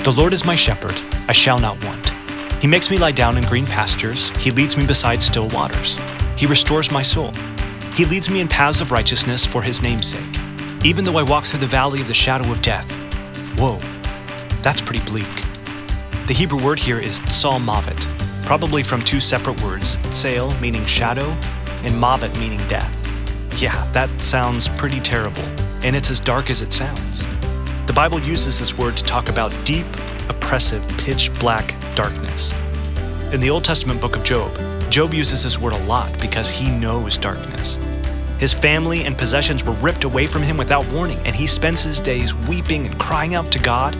The Lord is my shepherd, I shall not want. He makes me lie down in green pastures. He leads me beside still waters. He restores my soul. He leads me in paths of righteousness for his name's sake. Even though I walk through the valley of the shadow of death. Whoa, that's pretty bleak. The Hebrew word here is tsalmavet, probably from two separate words, tsal meaning shadow and mavet meaning death. Yeah, that sounds pretty terrible, and it's as dark as it sounds. The Bible uses this word to talk about deep, oppressive, pitch black darkness. In the Old Testament book of Job, Job uses this word a lot because he knows darkness. His family and possessions were ripped away from him without warning, and he spends his days weeping and crying out to God.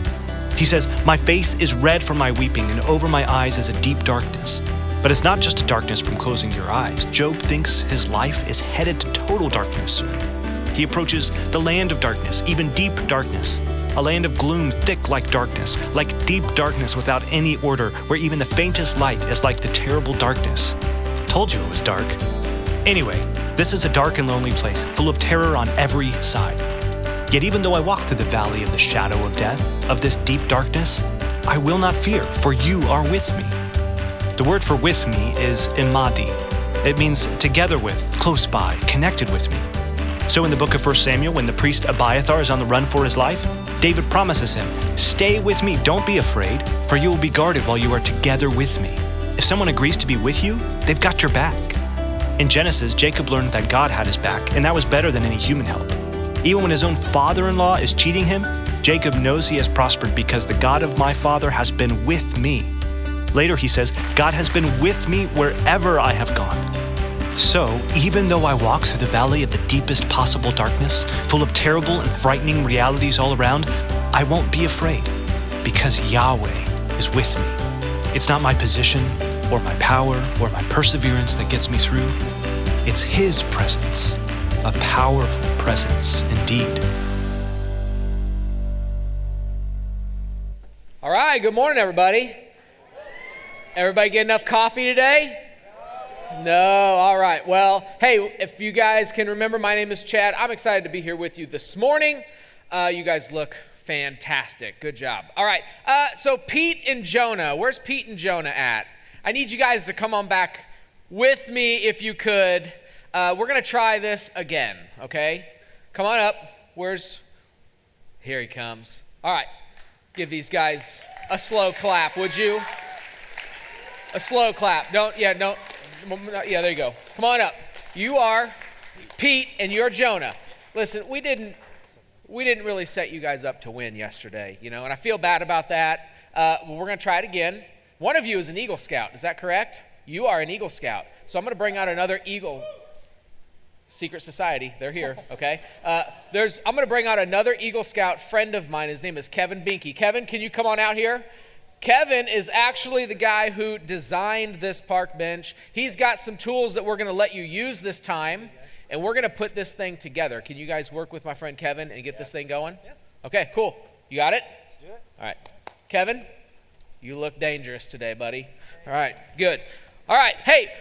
He says, "My face is red from my weeping, and over my eyes is a deep darkness." But it's not just a darkness from closing your eyes. Job thinks his life is headed to total darkness soon. He approaches the land of darkness, even deep darkness. A land of gloom thick like darkness, like deep darkness without any order, where even the faintest light is like the terrible darkness. Told you it was dark. Anyway, this is a dark and lonely place, full of terror on every side. Yet even though I walk through the valley of the shadow of death, of this deep darkness, I will not fear, for you are with me. The word for with me is imadi. It means together with, close by, connected with me. So in the book of 1 Samuel, when the priest Abiathar is on the run for his life, David promises him, "Stay with me, don't be afraid, for you will be guarded while you are together with me." If someone agrees to be with you, they've got your back. In Genesis, Jacob learned that God had his back, and that was better than any human help. Even when his own father-in-law is cheating him, Jacob knows he has prospered because the God of my father has been with me. Later he says, "God has been with me wherever I have gone." So, even though I walk through the valley of the deepest possible darkness, full of terrible and frightening realities all around, I won't be afraid, because Yahweh is with me. It's not my position, or my power, or my perseverance that gets me through. It's His presence, a powerful presence indeed. All right, good morning, everybody. Everybody get enough coffee today? No, all right. Well, hey, if you guys can remember, my name is Chad. I'm excited to be here with you this morning. You guys look fantastic. Good job. All right, so Pete and Jonah. Where's Pete and Jonah at? I need you guys to come on back with me if you could. We're going to try this again, okay? Come on up. Here he comes. All right, give these guys a slow clap, would you? A slow clap. Yeah, there you go. Come on up. You are Pete and you're Jonah. Listen, we didn't really set you guys up to win yesterday, and I feel bad about that. We're going to try it again. One of you is an Eagle Scout. Is that correct? You are an Eagle Scout. So I'm going to bring out another Eagle Secret Society. They're here, okay? I'm going to bring out another Eagle Scout friend of mine. His name is Kevin Binky. Kevin, can you come on out here? Kevin is actually the guy who designed this park bench. He's got some tools that we're going to let you use this time, and we're going to put this thing together. Can you guys work with my friend Kevin and get this thing going? Yeah. Okay, cool. You got it? Let's do it. All right. Kevin, you look dangerous today, buddy. All right, good. All right, hey,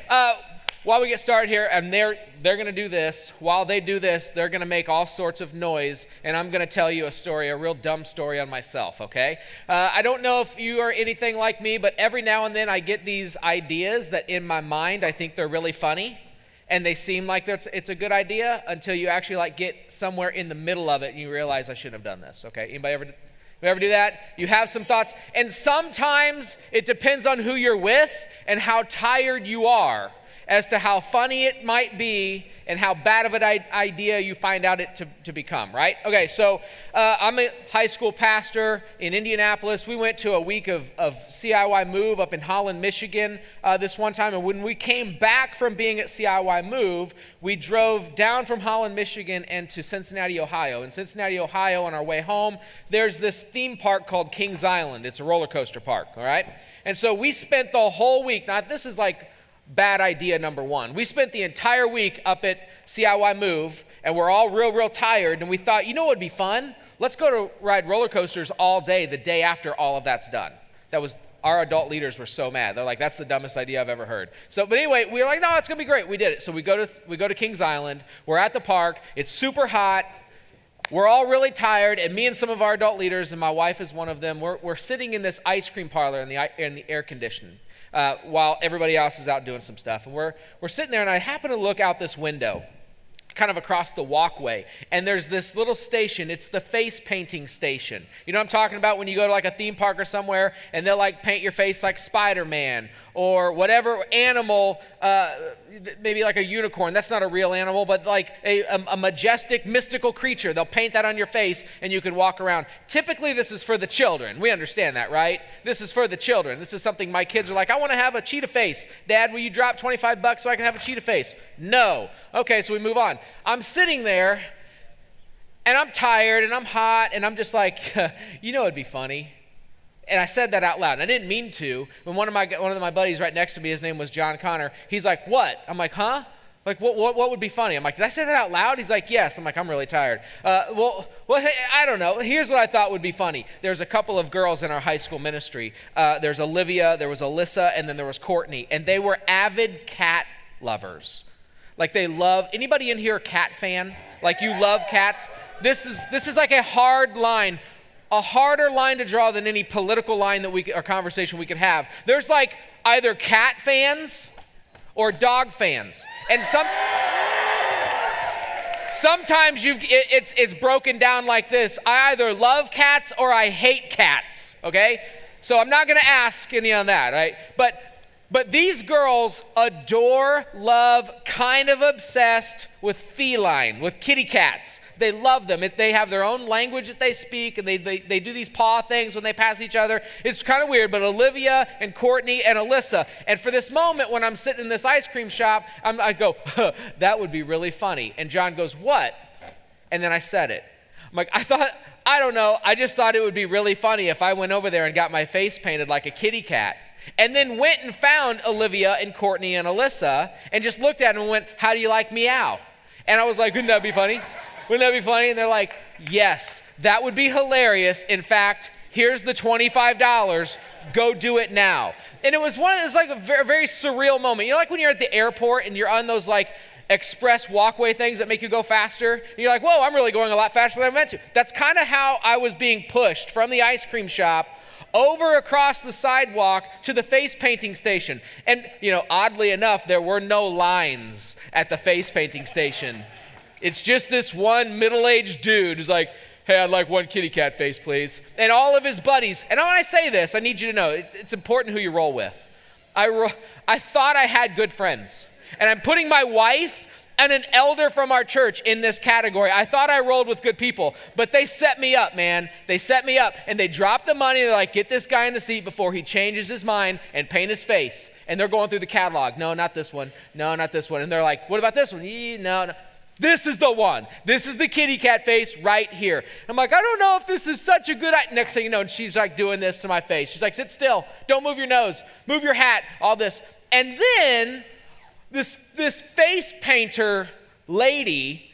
while we get started here, and they're going to do this. While they do this, they're going to make all sorts of noise, and I'm going to tell you a real dumb story on myself, okay? I don't know if you are anything like me, but every now and then I get these ideas that in my mind I think they're really funny, and they seem like it's a good idea until you actually get somewhere in the middle of it and you realize I shouldn't have done this, okay? Anybody ever do that? You have some thoughts, and sometimes it depends on who you're with and how tired you are as to how funny it might be and how bad of an idea you find out it to become, right? Okay, so I'm a high school pastor in Indianapolis. We went to a week of CIY Move up in Holland, Michigan this one time, and when we came back from being at CIY Move, we drove down from Holland, Michigan, and to Cincinnati, Ohio. In Cincinnati, Ohio, on our way home, there's this theme park called Kings Island. It's a roller coaster park, all right? And so we spent the whole week, now this is like bad idea number one. We spent the entire week up at CIY Move, and we're all real tired, and we thought, what would be fun? Let's go to ride roller coasters all day, the day after all of that's done. Our adult leaders were so mad. They're like, that's the dumbest idea I've ever heard. So, but anyway, we were like, no, it's gonna be great. We did it. So we go to Kings Island. We're at the park. It's super hot. we're all really tired, and me and some of our adult leaders, and my wife is one of them, we're sitting in this ice cream parlor in the air conditioning while everybody else is out doing some stuff. And we're sitting there, and I happen to look out this window, kind of across the walkway, and there's this little station. It's the face painting station. You know what I'm talking about? When you go to like a theme park or somewhere, and they'll like paint your face like Spider-Man or whatever animal, maybe like a unicorn. That's not a real animal, but like a majestic, mystical creature. They'll paint that on your face, and you can walk around. Typically, this is for the children. We understand that, right? This is for the children. This is something my kids are like, I want to have a cheetah face. Dad, will you drop $25 so I can have a cheetah face? No. Okay, so we move on. I'm sitting there, and I'm tired, and I'm hot, and I'm just like, you know it'd be funny. And I said that out loud, and I didn't mean to. When one of my buddies right next to me, his name was John Connor, he's like, what? I'm like, huh? Like, what would be funny? I'm like, did I say that out loud? He's like, yes. I'm like, I'm really tired. Well, hey, I don't know. Here's what I thought would be funny. There's a couple of girls in our high school ministry. There's Olivia, there was Alyssa, and then there was Courtney. And they were avid cat lovers. Like they love, anybody in here a cat fan? Like you love cats? This is like a hard line. A harder line to draw than any political line that or conversation we could have. There's like either cat fans or dog fans. And sometimes it's broken down like this. I either love cats or I hate cats, okay? So I'm not going to ask any on that, right? But these girls adore, love, kind of obsessed with feline, with kitty cats. They love them. They have their own language that they speak, and they do these paw things when they pass each other. It's kind of weird, but Olivia and Courtney and Alyssa. And for this moment, when I'm sitting in this ice cream shop, I go, that would be really funny. And John goes, what? And then I said it. I'm like, I don't know. I just thought it would be really funny if I went over there and got my face painted like a kitty cat. And then went and found Olivia and Courtney and Alyssa and just looked at them and went, how do you like meow? And I was like, wouldn't that be funny? Wouldn't that be funny? And they're like, yes, that would be hilarious. In fact, here's the $25. Go do it now. And it was like a very, very surreal moment. You know, like when you're at the airport and you're on those like express walkway things that make you go faster. And you're like, whoa, I'm really going a lot faster than I meant to. That's kind of how I was being pushed from the ice cream shop over across the sidewalk to the face painting station. And, you know, oddly enough, there were no lines at the face painting station. It's just this one middle-aged dude who's like, hey, I'd like one kitty cat face, please. And all of his buddies. And when I say this, I need you to know, it's important who you roll with. I thought I had good friends. And I'm putting my wife and an elder from our church in this category. I thought I rolled with good people, but they set me up, man. They set me up, and they dropped the money. They're like, get this guy in the seat before he changes his mind and paint his face. And they're going through the catalog. No, not this one. No, not this one. And they're like, what about this one? No. This is the one. This is the kitty cat face right here. I'm like, I don't know if this is such a good idea. Next thing you know, and she's like doing this to my face. She's like, sit still. Don't move your nose. Move your hat. All this. And then this face painter lady,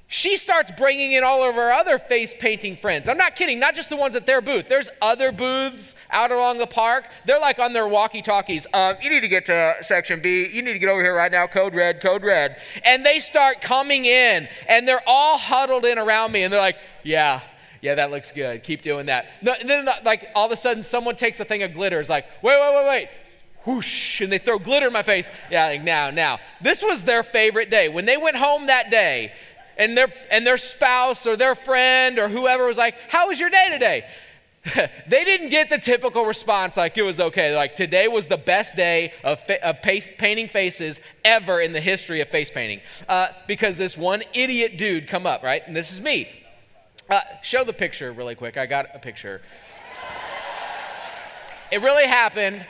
she starts bringing in all of her other face painting friends. I'm not kidding, not just the ones at their booth. There's other booths out along the park. They're like on their walkie-talkies. You need to get to section B. You need to get over here right now. Code red, code red. And they start coming in, and they're all huddled in around me, and they're like, yeah, that looks good. Keep doing that. And then like all of a sudden, someone takes a thing of glitter. It's like, wait. Whoosh, and they throw glitter in my face. Yeah, like now. This was their favorite day. When they went home that day, and their spouse or their friend or whoever was like, how was your day today? They didn't get the typical response like it was okay. They're like, today was the best day of painting faces ever in the history of face painting. Because this one idiot dude come up, right? And this is me. Show the picture really quick. I got a picture. It really happened.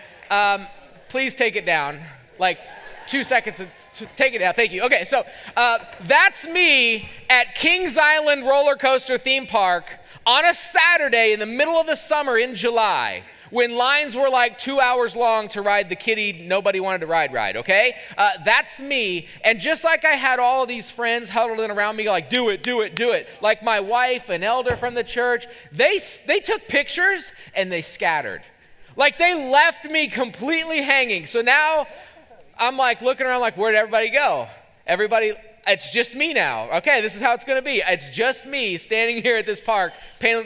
Please take it down. Like 2 seconds to take it down. Thank you. Okay, so that's me at Kings Island roller coaster theme park on a Saturday in the middle of the summer in July when lines were like 2 hours long to ride the kiddie nobody wanted to ride, okay? That's me. And just like I had all of these friends huddled in around me like, do it. Like my wife, an elder from the church, they took pictures and they scattered. Like they left me completely hanging. So now I'm like looking around like, where'd everybody go? Everybody it's just me now. Okay, this is how it's going to be. It's just me standing here at this park,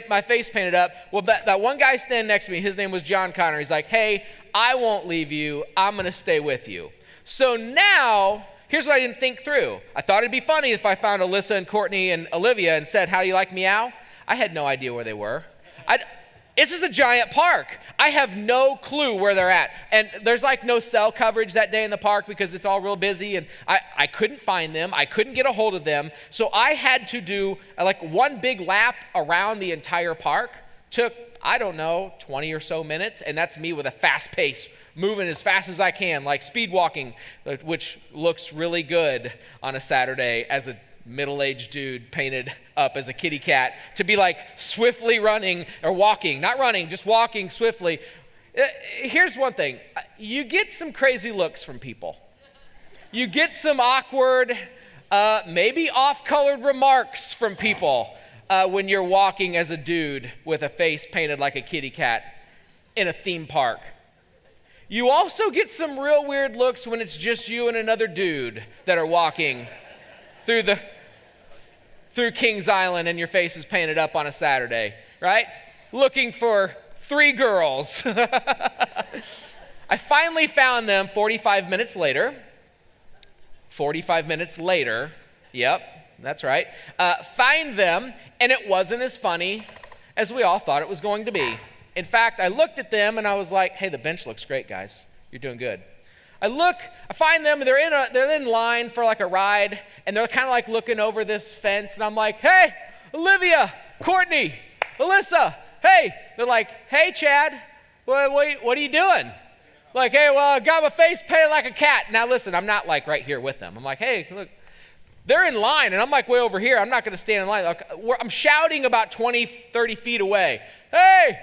my face painted up. Well, that one guy standing next to me, his name was John Connor. He's like, hey, I won't leave you. I'm going to stay with you. So now, here's what I didn't think through. I thought it'd be funny if I found Alyssa and Courtney and Olivia and said, how do you like meow? I had no idea where they were. This is a giant park. I have no clue where they're at. And there's like no cell coverage that day in the park because it's all real busy. And I couldn't find them. I couldn't get a hold of them. So I had to do like one big lap around the entire park. Took, 20 or so minutes. And that's me with a fast pace, moving as fast as I can, like speed walking, which looks really good on a Saturday as a middle-aged dude painted up as a kitty cat, to be like swiftly running or walking, not running, just walking swiftly. Here's one thing. You get some crazy looks from people. You get some awkward, maybe off-colored remarks from people when you're walking as a dude with a face painted like a kitty cat in a theme park. You also get some real weird looks when it's just you and another dude that are walking through Kings Island and your face is painted up on a Saturday, right? Looking for 3 girls. I finally found them 45 minutes later. 45 minutes later, yep, that's right. Find them, and it wasn't as funny as we all thought it was going to be. In fact, I looked at them and I was like, hey, the bench looks great, guys. You're doing good. I find them, they're in line for like a ride, and they're kind of like looking over this fence, and I'm like, hey, Olivia, Courtney, Alyssa, hey. They're like, hey, Chad, what are you doing? Like, hey, well, I got my face painted like a cat. Now listen, I'm not like right here with them. I'm like, hey, look, they're in line, and I'm like way over here. I'm not going to stand in line. I'm shouting about 20, 30 feet away. Hey,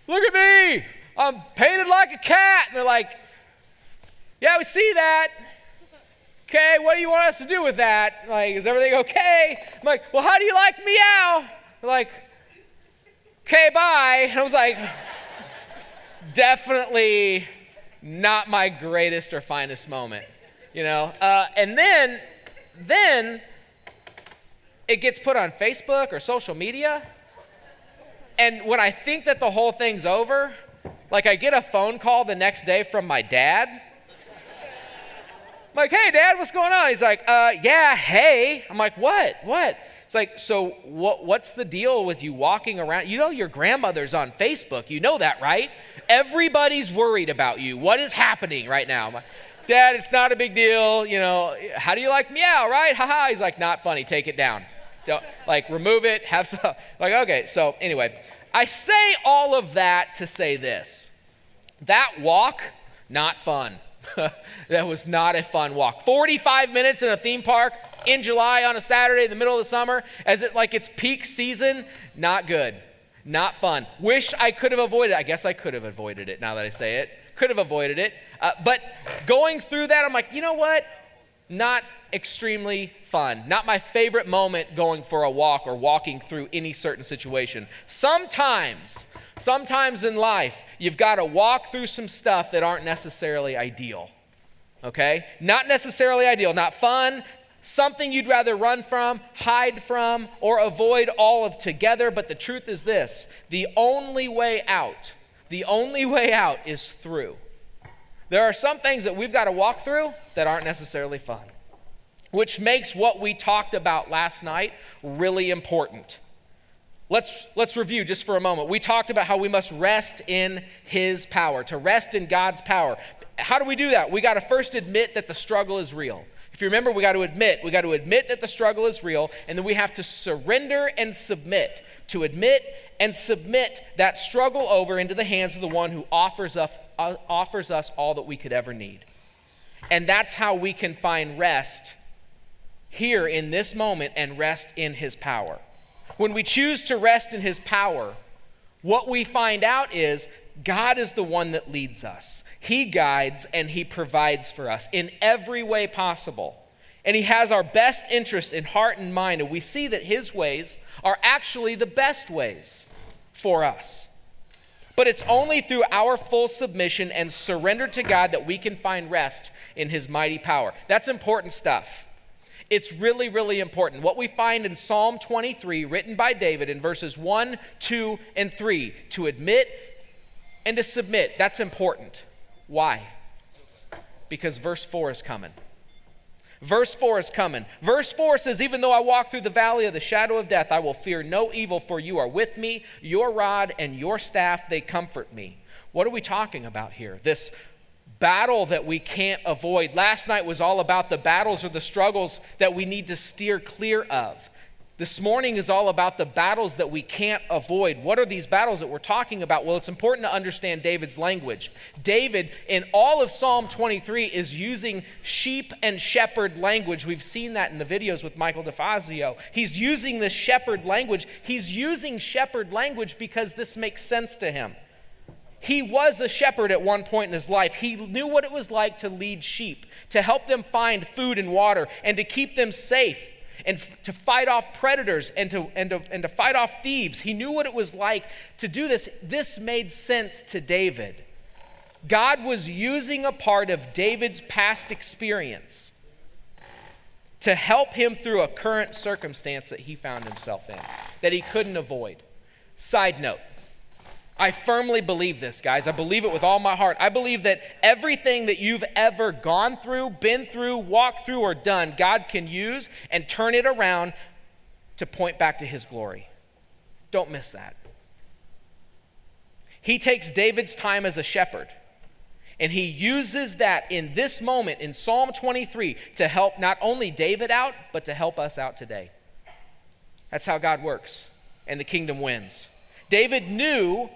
look at me. I'm painted like a cat. And they're like, yeah, we see that. Okay, what do you want us to do with that? Like, is everything okay? I'm like, well, how do you like meow? They're like, okay, bye. And I was like, definitely not my greatest or finest moment, And then it gets put on Facebook or social media. And when I think that the whole thing's over, like I get a phone call the next day from my dad. I'm like, hey, Dad, what's going on? He's like, yeah, hey. I'm like, what? It's like, so what's the deal with you walking around? You know your grandmother's on Facebook. You know that, right? Everybody's worried about you. What is happening right now? I'm like, Dad, it's not a big deal. How do you like meow, right? Ha-ha. He's like, not funny. Take it down. Don't, remove it. Have some. Like, okay. So anyway, I say all of that to say this. That walk, not fun. That was not a fun walk. 45 minutes in a theme park in July on a Saturday in the middle of the summer, as it's peak season, not good, not fun. Wish I could have avoided it. I guess I could have avoided it now that I say it. Could have avoided it. But going through that, I'm like, you know what? Not extremely fun. Not my favorite moment going for a walk or walking through any certain situation. Sometimes in life, you've got to walk through some stuff that aren't necessarily ideal, okay? Not necessarily ideal, not fun, something you'd rather run from, hide from, or avoid all of together. But the truth is this, the only way out is through. There are some things that we've got to walk through that aren't necessarily fun, which makes what we talked about last night really important. Let's review just for a moment. We talked about how we must rest in his power, to rest in God's power. How do we do that? We got to first admit that the struggle is real. If you remember, we got to admit that the struggle is real, and then we have to surrender and submit, to admit and submit that struggle over into the hands of the one who offers us all that we could ever need. And that's how we can find rest here in this moment and rest in his power. When we choose to rest in his power, what we find out is God is the one that leads us. He guides and he provides for us in every way possible. And he has our best interests in heart and mind. And we see that his ways are actually the best ways for us. But it's only through our full submission and surrender to God that we can find rest in his mighty power. That's important stuff. It's really, really important. What we find in Psalm 23, written by David in verses 1, 2, and 3, to admit and to submit, that's important. Why? Because verse 4 is coming. Verse 4 is coming. Verse 4 says, even though I walk through the valley of the shadow of death, I will fear no evil, for you are with me. Your rod and your staff, they comfort me. What are we talking about here? This battle that we can't avoid. Last night was all about the battles or the struggles that we need to steer clear of. This morning is all about the battles that we can't avoid. What are these battles that we're talking about? Well, it's important to understand David's language. David, in all of Psalm 23, is using sheep and shepherd language. We've seen that in the videos with Michael DeFazio. He's using this shepherd language. He's using shepherd language because this makes sense to him. He was a shepherd at one point in his life. He knew what it was like to lead sheep, to help them find food and water, and to keep them safe, and to fight off predators and to fight off thieves. He knew what it was like to do this. This made sense to David. God was using a part of David's past experience to help him through a current circumstance that he found himself in, that he couldn't avoid. Side note, I firmly believe this, guys. I believe it with all my heart. I believe that everything that you've ever gone through, been through, walked through, or done, God can use and turn it around to point back to his glory. Don't miss that. He takes David's time as a shepherd, and he uses that in this moment in Psalm 23 to help not only David out, but to help us out today. That's how God works, and the kingdom wins. David knew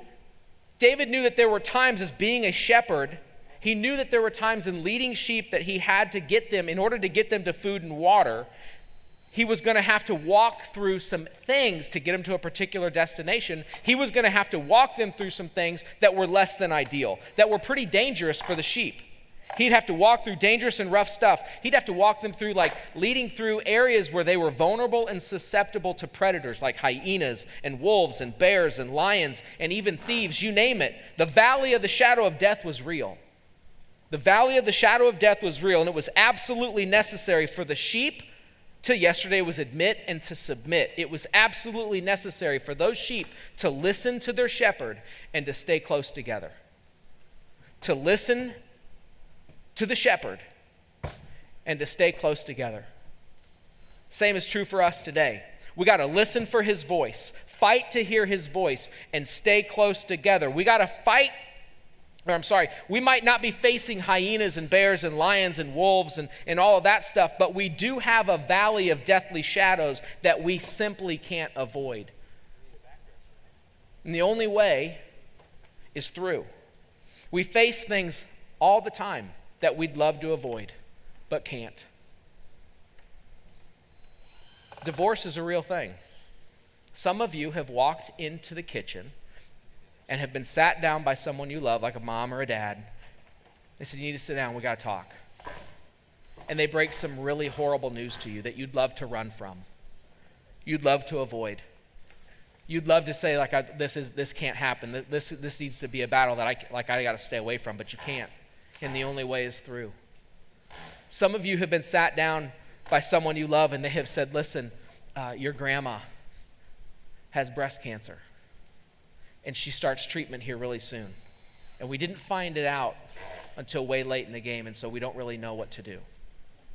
that there were times as being a shepherd, he knew that there were times in leading sheep that he had to get them, in order to get them to food and water, he was going to have to walk through some things to get them to a particular destination. He was going to have to walk them through some things that were less than ideal, that were pretty dangerous for the sheep. He'd have to walk through dangerous and rough stuff. He'd have to walk them through, leading through areas where they were vulnerable and susceptible to predators like hyenas and wolves and bears and lions and even thieves, you name it. The valley of the shadow of death was real. The valley of the shadow of death was real, and it was absolutely necessary for the sheep to, yesterday was admit and to submit. It was absolutely necessary for those sheep to listen to their shepherd and to stay close together. To listen to the shepherd and to stay close together. Same is true for us today. We got to listen for his voice, fight to hear his voice, and stay close together. We got to fight, we might not be facing hyenas and bears and lions and wolves and all of that stuff, but we do have a valley of deathly shadows that we simply can't avoid. And the only way is through. We face things all the time that we'd love to avoid, but can't. Divorce is a real thing. Some of you have walked into the kitchen and have been sat down by someone you love, like a mom or a dad. They said, you need to sit down, we got to talk. And they break some really horrible news to you that you'd love to run from. You'd love to avoid. You'd love to say, this can't happen. This needs to be a battle that I got to stay away from, but you can't. And the only way is through. Some of you have been sat down by someone you love and they have said, listen, your grandma has breast cancer and she starts treatment here really soon. And we didn't find it out until way late in the game, and so we don't really know what to do.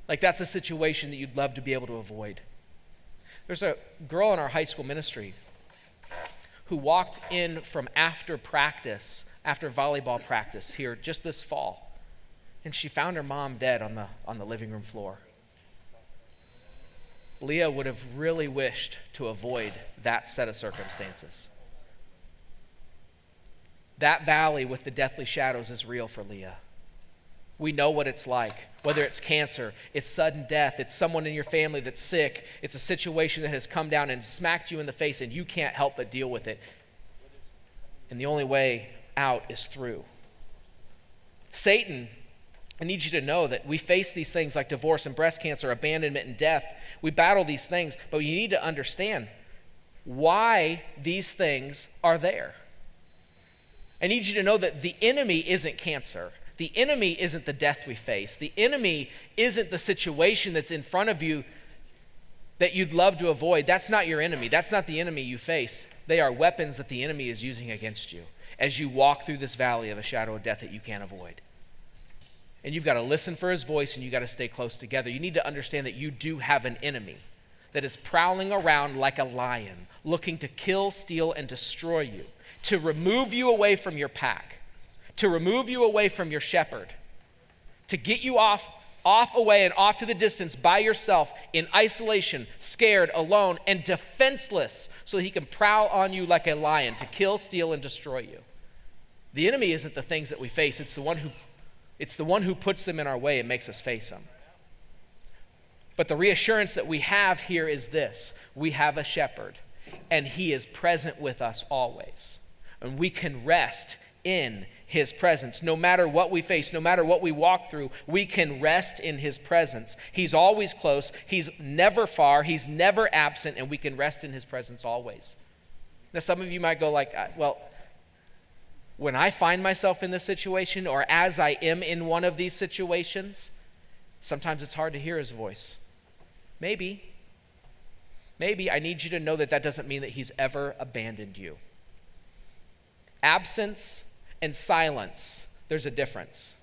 That's a situation that you'd love to be able to avoid. There's a girl in our high school ministry who walked in from after volleyball practice here just this fall. And she found her mom dead on the living room floor. Leah would have really wished to avoid that set of circumstances. That valley with the deathly shadows is real for Leah. We know what it's like, whether it's cancer, it's sudden death, it's someone in your family that's sick, it's a situation that has come down and smacked you in the face and you can't help but deal with it. And the only way out is through. Satan, I need you to know that we face these things like divorce and breast cancer, abandonment and death. We battle these things, but you need to understand why these things are there. I need you to know that the enemy isn't cancer. The enemy isn't the death we face. The enemy isn't the situation that's in front of you that you'd love to avoid, that's not your enemy. That's not the enemy you face. They are weapons that the enemy is using against you as you walk through this valley of a shadow of death that you can't avoid. And you've got to listen for his voice, and you've got to stay close together. You need to understand that you do have an enemy that is prowling around like a lion, looking to kill, steal, and destroy you, to remove you away from your pack, to remove you away from your shepherd, to get you off away and off to the distance by yourself in isolation, scared, alone, and defenseless, so he can prowl on you like a lion to kill, steal, and destroy you. The enemy isn't the things that we face. It's the one who puts them in our way and makes us face them. But the reassurance that we have here is this: we have a shepherd, and he is present with us always. And we can rest in his presence. No matter what we face, no matter what we walk through, we can rest in his presence. He's always close. He's never far. He's never absent, and we can rest in his presence always. Now, some of you might go like, well, when I find myself in this situation, or as I am in one of these situations, sometimes it's hard to hear his voice. Maybe I need you to know that that doesn't mean that he's ever abandoned you. Absence and silence, there's a difference.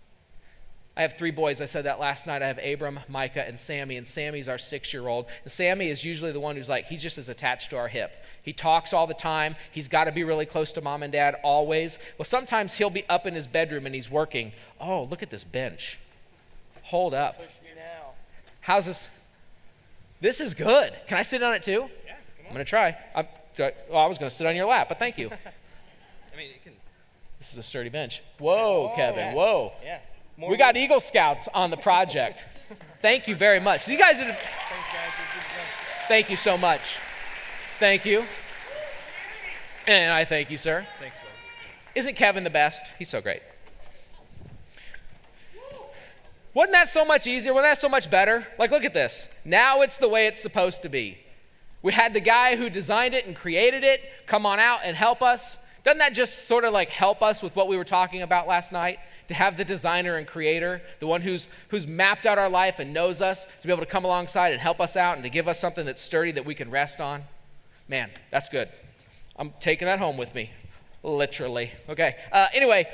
I have 3 boys. I said that last night. I have Abram, Micah, and Sammy. And Sammy's our 6-year-old. And Sammy is usually the one who's like, he's just as attached to our hip. He talks all the time. He's got to be really close to mom and dad always. Well, sometimes he'll be up in his bedroom and he's working. Oh, look at this bench. Hold up. Push me now. How's this? This is good. Can I sit on it too? Yeah, come on. I'm going to try. I was going to sit on your lap, but thank you. I mean, it can. This is a sturdy bench. Whoa, Kevin, yeah. whoa. Yeah. We got Eagle Scouts on the project. Thank you very much. You guys did. Thanks, guys. This is fun. Thank you so much. Thank you. And I thank you, sir. Thanks, man. Isn't Kevin the best? He's so great. Wasn't that so much easier? Wasn't that so much better? Like, look at this. Now it's the way it's supposed to be. We had the guy who designed it and created it come on out and help us. Doesn't that just sort of like help us with what we were talking about last night? To have the designer and creator, the one who's mapped out our life and knows us, to be able to come alongside and help us out and to give us something that's sturdy that we can rest on. Man, that's good. I'm taking that home with me, literally. Okay, anyway,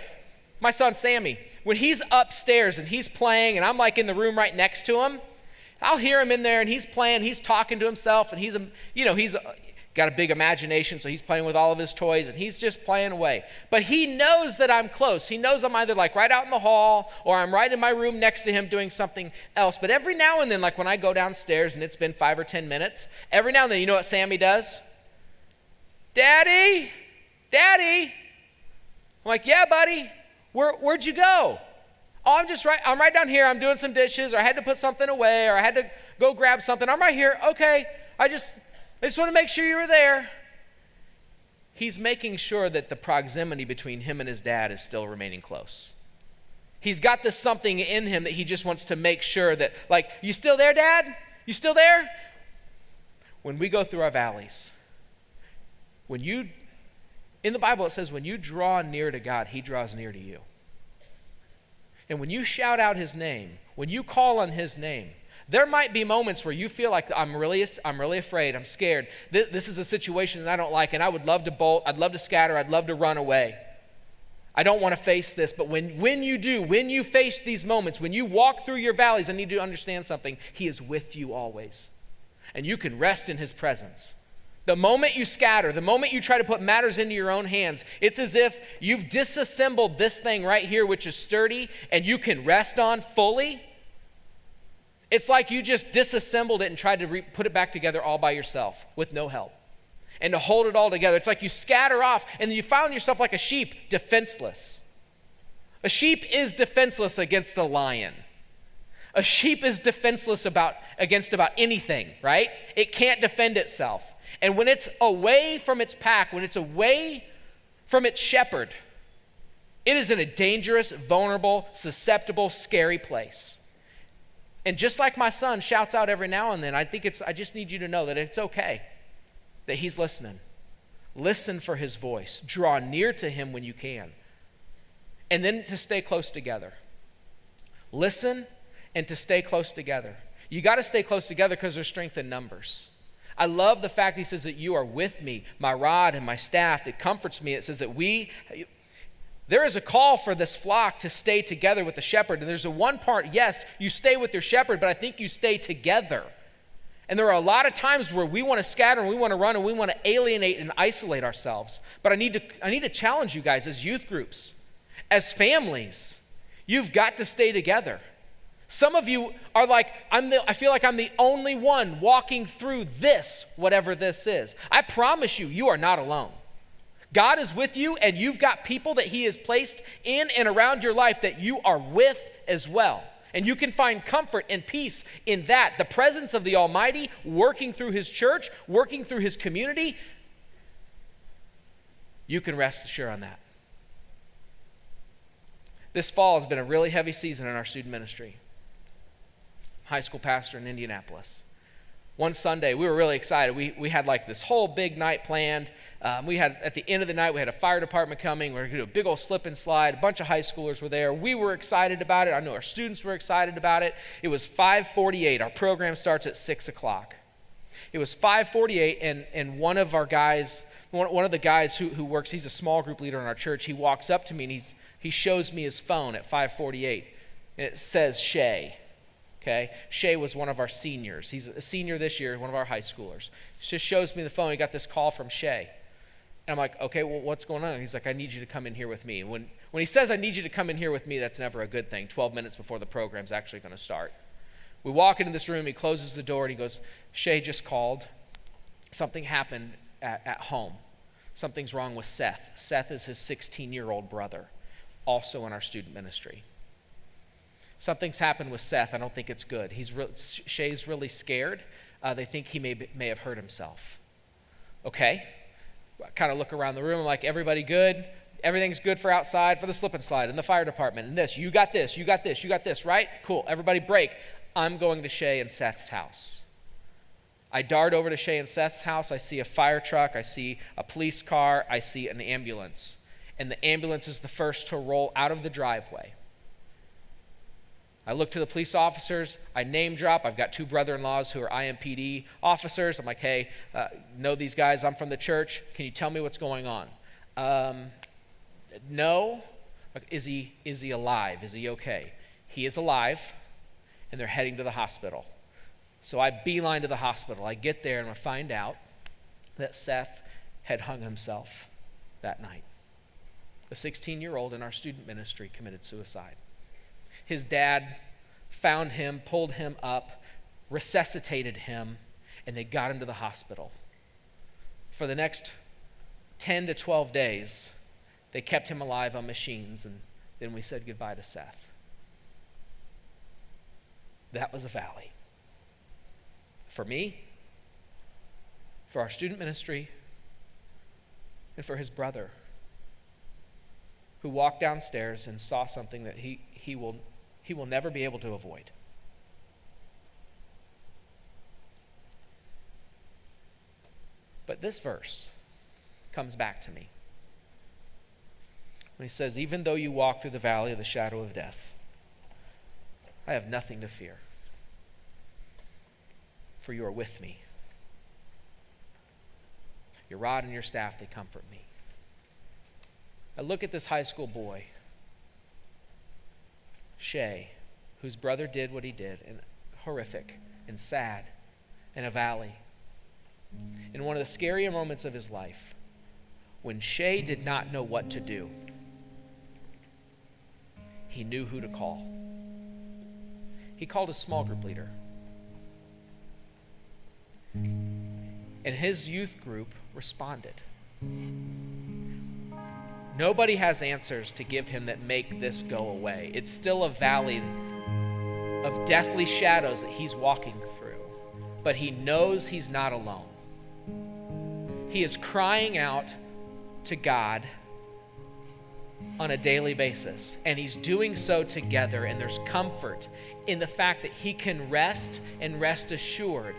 my son Sammy, when he's upstairs and he's playing and I'm like in the room right next to him, I'll hear him in there and he's playing, he's talking to himself, and he's got a big imagination, so he's playing with all of his toys and he's just playing away. But he knows that I'm close. He knows I'm either like right out in the hall or I'm right in my room next to him doing something else. But every now and then, like when I go downstairs and it's been 5 or 10 minutes, every now and then, you know what Sammy does? Daddy? I'm like, yeah, buddy. Where'd you go? Oh, I'm right down here. I'm doing some dishes, or I had to put something away, or I had to go grab something. I'm right here. Okay, I just want to make sure you were there. He's making sure that the proximity between him and his dad is still remaining close. He's got this something in him that he just wants to make sure that, like, you still there, Dad? You still there? When we go through our valleys, in the Bible it says when you draw near to God, he draws near to you. And when you shout out his name, when you call on his name, there might be moments where you feel like I'm really afraid, I'm scared. This is a situation that I don't like, and I would love to bolt, I'd love to scatter, I'd love to run away. I don't want to face this. But when you face these moments, when you walk through your valleys, I need you to understand something. He is with you always. And you can rest in his presence. The moment you scatter, the moment you try to put matters into your own hands, it's as if you've disassembled this thing right here, which is sturdy, and you can rest on fully. It's like you just disassembled it and tried to put it back together all by yourself with no help. And to hold it all together, it's like you scatter off and you found yourself like a sheep, defenseless. A sheep is defenseless against a lion. A sheep is defenseless against about anything, right? It can't defend itself. And when it's away from its pack, when it's away from its shepherd, it is in a dangerous, vulnerable, susceptible, scary place. And just like my son shouts out every now and then, I just need you to know that it's okay, that he's listening. Listen for his voice. Draw near to him when you can. And then to stay close together. Listen and to stay close together. You got to stay close together because there's strength in numbers. I love the fact he says that you are with me, my rod and my staff. It comforts me. It says that there is a call for this flock to stay together with the shepherd. And there's a one part, yes, you stay with your shepherd, but I think you stay together. And there are a lot of times where we want to scatter and we want to run and we want to alienate and isolate ourselves. But I need to challenge you guys as youth groups, as families. You've got to stay together. Some of you are like, I feel like I'm the only one walking through this, whatever this is. I promise you, you are not alone. God is with you, and you've got people that he has placed in and around your life that you are with as well. And you can find comfort and peace in that. The presence of the Almighty working through his church, working through his community. You can rest assured on that. This fall has been a really heavy season in our student ministry. High school pastor in Indianapolis. One Sunday, we were really excited. We had like this whole big night planned. We had, at the end of the night, we had a fire department coming. We were going to do a big old slip and slide. A bunch of high schoolers were there. We were excited about it. I know our students were excited about it. It was 5:48. Our program starts at 6 o'clock. It was 5:48, and one of our guys, one of the guys who works, he's a small group leader in our church. He walks up to me and he shows me his phone at 5:48, and it says Shay. Okay, Shay was one of our seniors. He's a senior this year, one of our high schoolers. He just shows me the phone. He got this call from Shay. And I'm like, okay, well, what's going on? He's like, I need you to come in here with me. When he says, I need you to come in here with me, that's never a good thing. 12 minutes before the program's actually going to start. We walk into this room. He closes the door, and he goes, Shay just called. Something happened at home. Something's wrong with Seth. Seth is his 16-year-old brother, also in our student ministry. Something's happened with Seth. I don't think it's good. Shay's really scared. They think he may have hurt himself. Okay. I kind of look around the room. I'm like, everybody good? Everything's good for outside, for the slip and slide, and the fire department, and this. You got this, you got this, you got this, right? Cool. Everybody break. I'm going to Shay and Seth's house. I dart over to Shay and Seth's house. I see a fire truck. I see a police car. I see an ambulance. And the ambulance is the first to roll out of the driveway. I look to the police officers. I name drop. I've got two brother-in-laws who are IMPD officers. I'm like, hey, know these guys. I'm from the church. Can you tell me what's going on? No. Is he alive? Is he okay? He is alive, and they're heading to the hospital. So I beeline to the hospital. I get there, and I find out that Seth had hung himself that night. A 16-year-old in our student ministry committed suicide. His dad found him, pulled him up, resuscitated him, and they got him to the hospital. For the next 10 to 12 days, they kept him alive on machines, and then we said goodbye to Seth. That was a valley. For me, for our student ministry, and for his brother, who walked downstairs and saw something that he will never be able to avoid. But this verse comes back to me. When he says, even though you walk through the valley of the shadow of death, I have nothing to fear, for you are with me. Your rod and your staff, they comfort me. I look at this high school boy, Shay, whose brother did what he did, and horrific and sad in a valley. In one of the scarier moments of his life, when Shay did not know what to do, he knew who to call. He called a small group leader. And his youth group responded. Nobody has answers to give him that make this go away. It's still a valley of deathly shadows that he's walking through, but he knows he's not alone. He is crying out to God on a daily basis, and he's doing so together, and there's comfort in the fact that he can rest and rest assured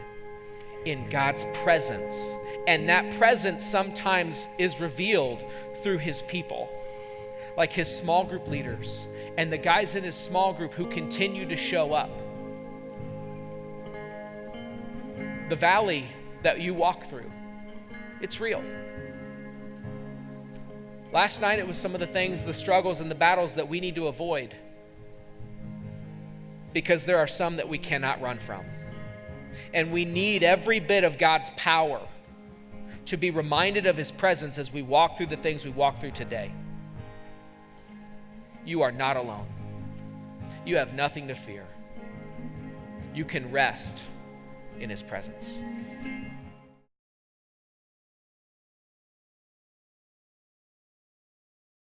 in God's presence. And that presence sometimes is revealed through his people, like his small group leaders and the guys in his small group who continue to show up. The valley that you walk through. It's real. Last night, it was some of the things, the struggles and the battles that we need to avoid, because there are some that we cannot run from. And we need every bit of God's power to be reminded of his presence as we walk through the things we walk through today. You are not alone. You have nothing to fear. You can rest in his presence.